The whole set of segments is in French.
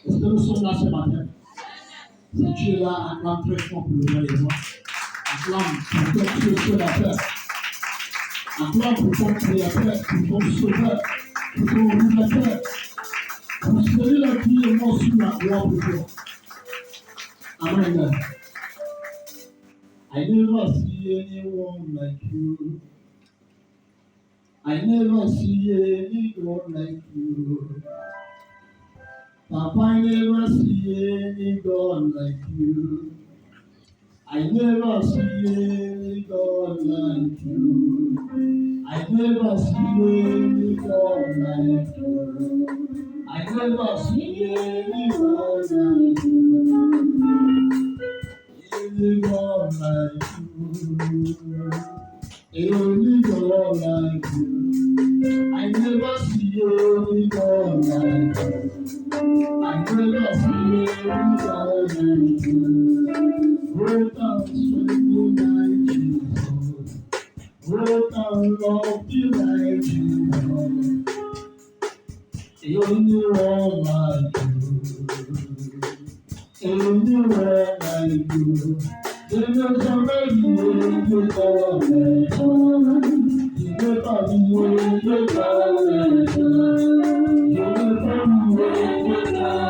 Est-ce que nous sommes là ce matin? Si tu es là, acclame très fort pour le Seigneur et moi. Acclame pour ton Dieu sénateur. Acclame pour ton créateur, pour ton sauveur, pour ton rédempteur. Pour celui-là qui est mort sur la croix pour toi. Amen. I never see anyone like you. I never see anyone like you. Papa, I never see any God like you. I never see any God like you. I never see any God like you. I never see any God like you. Any God like you. Any God like you. I never see any God like you. I never see any God like you. Great and sweet like Jesus. Great and lofty like Jesus. The only one like you. Anywhere like you. There's somebody you call me. You never be you call me. You never be you call me. You never be you call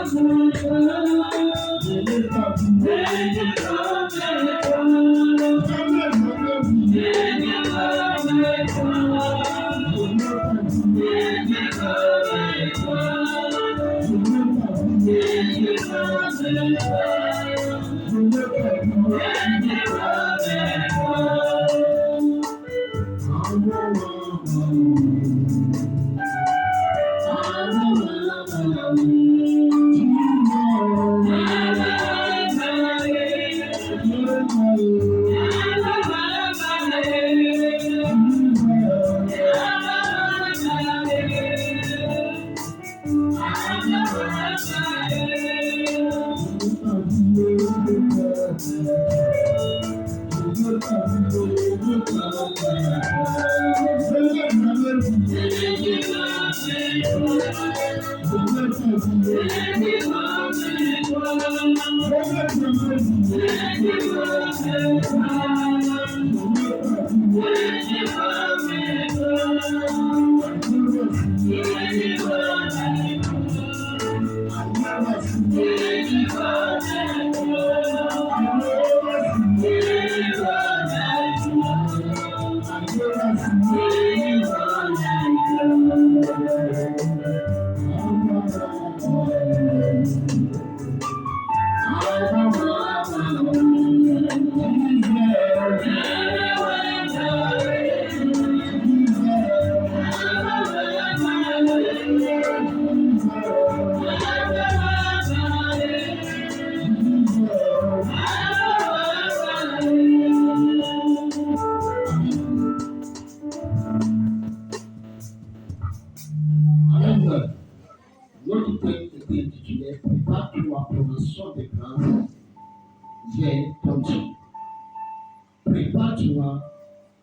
Prépare-toi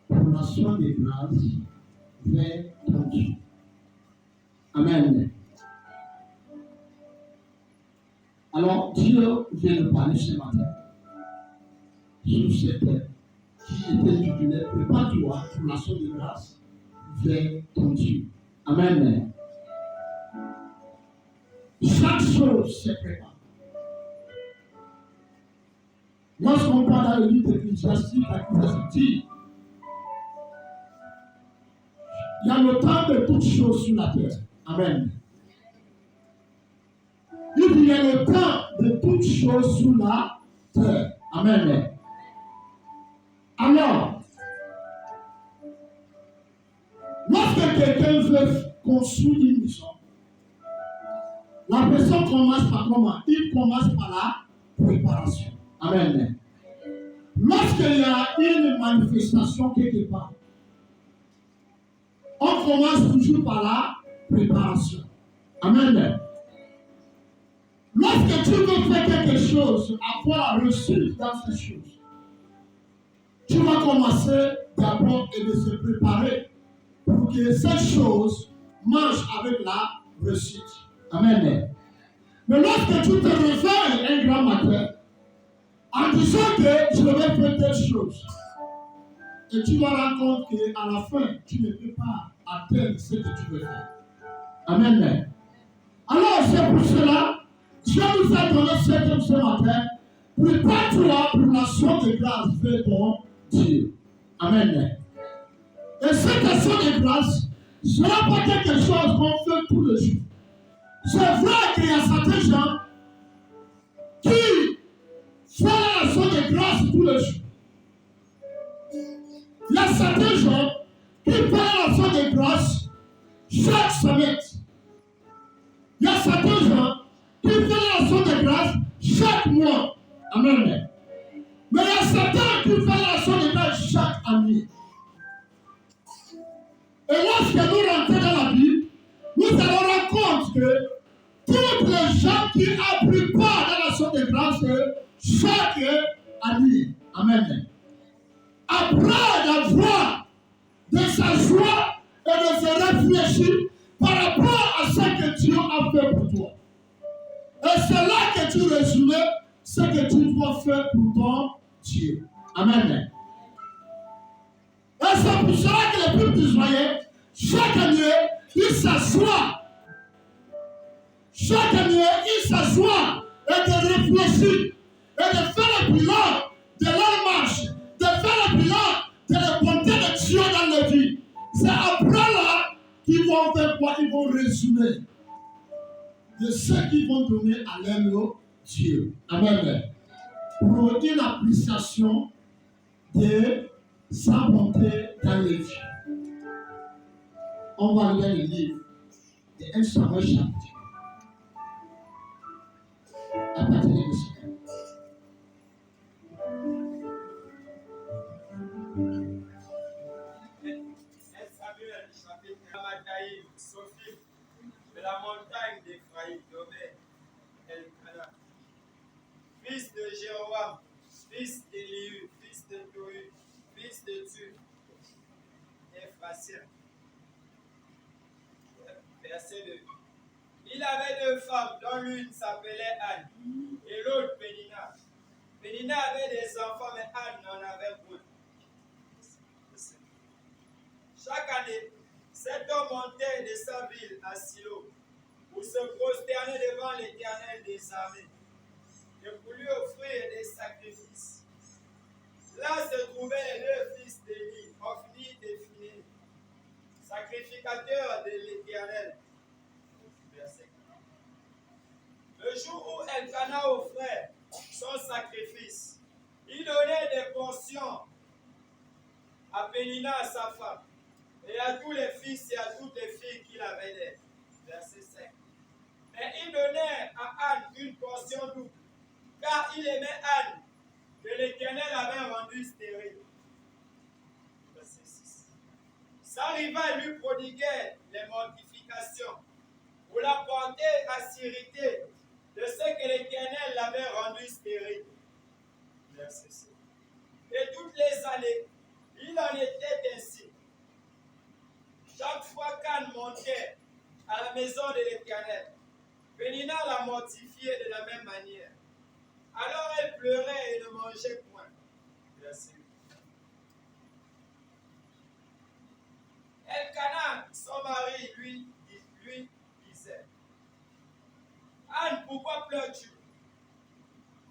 pour l'action de grâce vers ton Dieu. Amen. Alors, Dieu vient nous parler ce matin sur cette qui était intitulée Prépare-toi pour l'action de grâce vers ton Dieu. Amen. Chaque chose se prépare. Lorsqu'on parle dans le livre d'Ecclésiastique, il y a le temps de toutes choses sur la terre. Amen. Il y a le temps de toutes choses sur la terre. Amen. Alors, lorsque quelqu'un veut construire une maison, la personne commence par comment? Il commence par la préparation. Amen. Lorsqu'il y a une manifestation quelque part, on commence toujours par la préparation. Amen. Lorsque tu veux faire quelque chose, avoir la réussite dans ces choses, tu vas commencer d'abord et de se préparer pour que ces choses marchent avec la réussite. Amen. Mais lorsque tu te réveilles un grand matin, en disant que je vais faire telle chose, et tu vas rendre compte qu'à la fin, tu ne peux pas atteindre ce que tu veux faire. Amen. Alors, c'est pour cela, Dieu nous a donné ce matin. Prépare-toi pour l'action de grâce fait ton Dieu. Amen. Et cette action de grâce ne sera pas quelque chose qu'on fait tous les jours. C'est vrai qu'il y a certains gens qui font l'action de grâce tous les jours. Il y a certains gens qui font l'action de grâce chaque semaine. Il y a certains gens qui font l'action de grâce chaque mois. Amen. Mais il y a certains qui font l'action de grâce chaque année. Et lorsque nous rentrons dans la Bible, nous allons rendre compte que tous les gens qui ont pris part dans l'action de grâce chaque année. Amen. Après d'avoir de sa joie et de se réfléchir par rapport à ce que Dieu a fait pour toi. Et c'est là que tu résumais ce que tu dois faire pour ton Dieu. Amen. Et c'est pour cela que le peuple d'Israël, chaque année, il s'assoit. Chaque année, il s'assoit et de réfléchir et de faire le bilan de leur marche, de faire le bilan de la bonté de Dieu dans leur vie. C'est après là qu'ils vont faire quoi? Ils vont résumer de ce qu'ils vont donner à leur Dieu. Amen. Pour une appréciation de sa bonté dans les vies. On va lire le livre de 1 Samuel chapitre. À partir de ce moment. Samuel, chapitre Amataïm, Sophie, de la montagne d'Ephraïm, nommé Elkana, fils de Jéroam, fils d'Élihu, fils de Tohu, fils de Tu, Ephrasien. Verset 2. Il avait deux femmes, dont l'une s'appelait Anne et l'autre Pénina. Pénina avait des enfants, mais Anne n'en avait point. Chaque année, cet homme montait de sa ville à Silo pour se prosterner devant l'Éternel des armées et pour lui offrir des sacrifices. Là se trouvaient les deux fils d'Élie, Ophni et Phinéas, sacrificateurs de l'Éternel. Verset 4. Le jour où Elkana offrait son sacrifice, il donnait des portions à Pénina, sa femme, et à tous les fils et à toutes les filles qu'il avait d'elle. Verset 5. Mais il donnait à Anne une portion double, car il aimait Anne, que l'Éternel avait rendue stérile. Verset 6. Sa rivale lui prodiguait les mortifications pour la porter à s'irriter de ce que l'Éternel l'avait rendue stérile. Verset 7. Et toutes les années, il en était ainsi. Chaque fois qu'Anne montait à la maison de l'Éternel, Pénina la mortifiait de la même manière. Alors elle pleurait et ne mangeait point. Verset 8. Elkana, son mari, lui disait: Anne, pourquoi pleures-tu?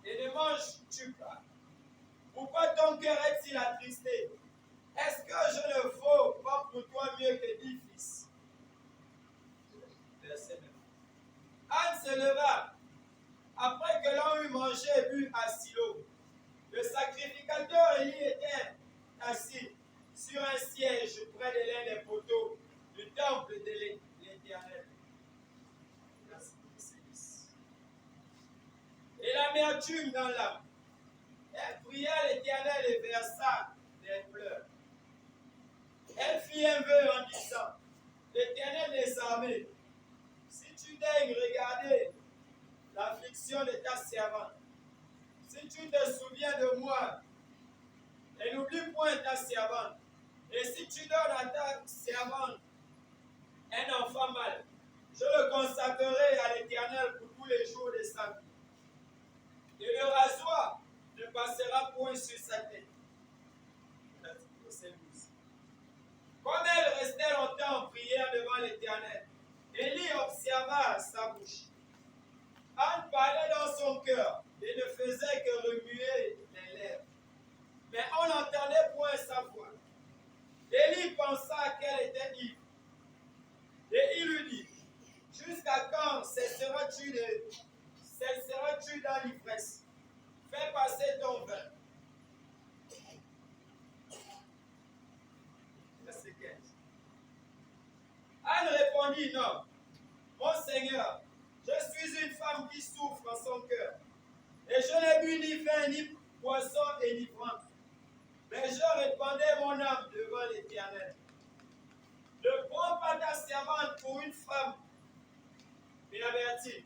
Et ne manges-tu pas? Pourquoi ton cœur est-il attristé? Est-ce que je ne vaux pas pour toi mieux que 10 fils? Verset 9. Anne se leva, après que l'on eut mangé et bu à Silo. Le sacrificateur Élie était assis sur un siège près de l'un des poteaux du temple de l'Éternel. Verset 10. Et l'amertume dans l'âme. Elle pria l'Éternel et versa des pleurs. Elle fit un vœu en disant: L'Éternel des armées, si tu daignes regarder l'affliction de ta servante, si tu te souviens de moi et n'oublie point ta servante, et si tu donnes à ta servante un enfant mâle, je le consacrerai à l'Éternel pour tous les jours de sa vie. Et le rasoir ne passera point sur sa tête. Comme elle restait longtemps en prière devant l'Éternel, Élie observa sa bouche. Anne parlait dans son cœur et ne faisait que remuer les lèvres. Mais on n'entendait point sa voix. Élie pensa qu'elle était ivre. Et il lui dit, jusqu'à quand cesseras-tu dans l'ivresse? Fais passer ton vin. Verset 15. Anne répondit, non, mon Seigneur, je suis une femme qui souffre en son cœur. Et je n'ai bu ni vin, ni poisson délivrant. Mais je répandais mon âme devant l'Éternel. Ne prends pas ta servante pour une femme inavertie,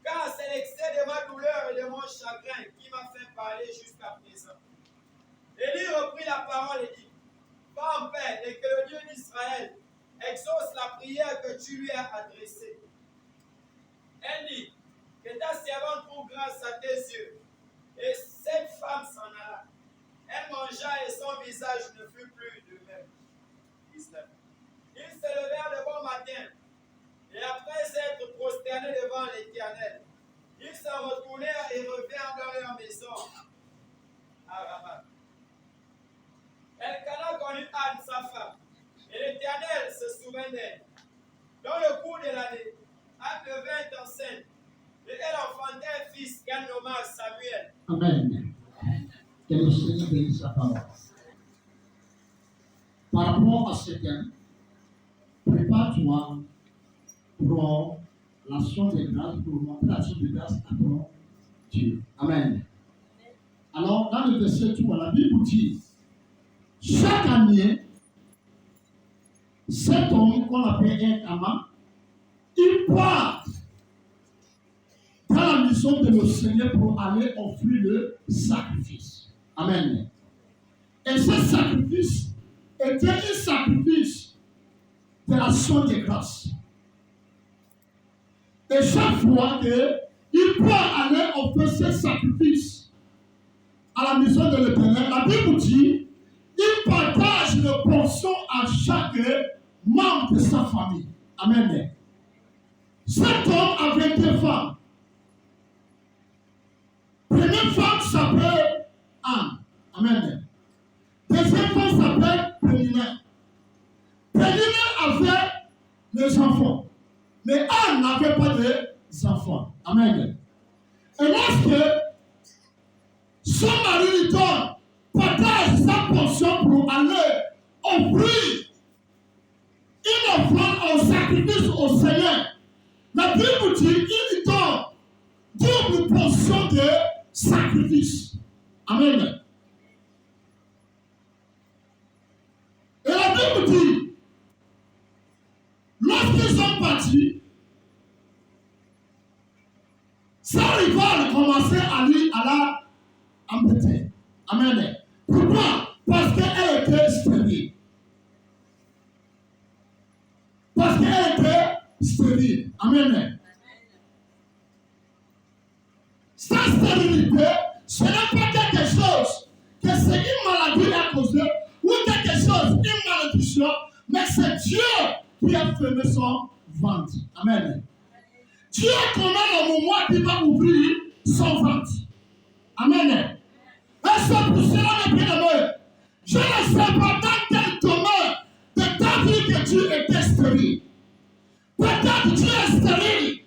car c'est l'excès de ma douleur et de mon chagrin qui m'a fait parler jusqu'à présent. Élie reprit la parole et dit, va en paix et que le Dieu d'Israël exauce la prière que tu lui as adressée. Elle dit, que ta servante trouve grâce à tes yeux. Et cette femme s'en alla. Elle mangea et son visage ne fut plus de même. 19. Ils se levèrent le bon matin, et après s'être prosternés devant l'Éternel, ils s'en retournèrent et revinrent dans leur maison à Ramat. Elkana connut Anne, sa femme, et l'Éternel se souvint d'elle. Dans le cours de l'année, Anne devint enceinte, et elle enfantait un fils qu'elle nomma Samuel. Amen. Que le Seigneur bénisse sa parole. Par rapport à ce thème, prépare-toi pour l'action de grâce, pour montrer l'action de grâce à ton Dieu. Amen. Alors, dans le verset 3, la Bible dit, chaque année, cet homme qu'on appelle un amant, il part dans la maison de le Seigneur pour aller offrir le sacrifice. Amen. Et ce sacrifice était un sacrifice de l'action de grâce. Et chaque fois qu'il peut aller offrir ce sacrifice à la maison de l'Éternel, la Bible dit, il partage une portion à chaque membre de sa famille. Amen. Cet homme avait deux femmes. Première femme s'appelle Anne. Amen. Deuxième femme s'appelle Pénina. Pénina avait des enfants. Mais Anne n'avait pas d'enfants. Amen. Et lorsque son mari lui donne, partage sa portion pour aller offrir une offrande au sacrifice au Seigneur, la Bible dit qu'il lui donne double portion de sacrifice. Amen. Et la Bible dit, lorsqu'ils sont partis, sa rivale commençait à la embêter. Amen. Pourquoi? Parce qu'elle était stérile. Parce qu'elle était stérile. Amen. Sa stérilité, ce n'est pas quelque chose que c'est une maladie à causer ou quelque chose, une malédiction, mais c'est Dieu qui a fermé son ventre. Amen. Dieu connaît le moment qui va ouvrir son ventre. Amen. Et c'est pour cela, mes bien-aimés, je ne sais pas dans quel domaine de ta vie que tu étais stérile. Peut-être tu es stérile,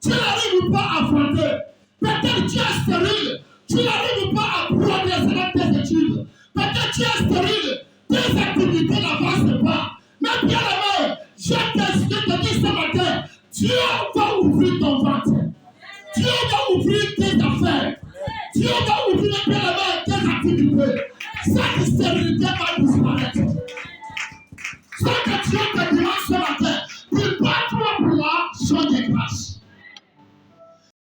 tu n'arrives pas à affronter. Peut-être tu es stérile, tu n'arrives pas à progresser dans tes études. Peut-être tu es stérile, tes activités n'avancent pas. Mais bien aimé, je te dis ce matin, Dieu va ouvrir ton ventre. Dieu va ouvrir tes affaires. Dieu va ouvrir bien aimé tes activités. Cette stérilité va disparaître. Ce que Dieu te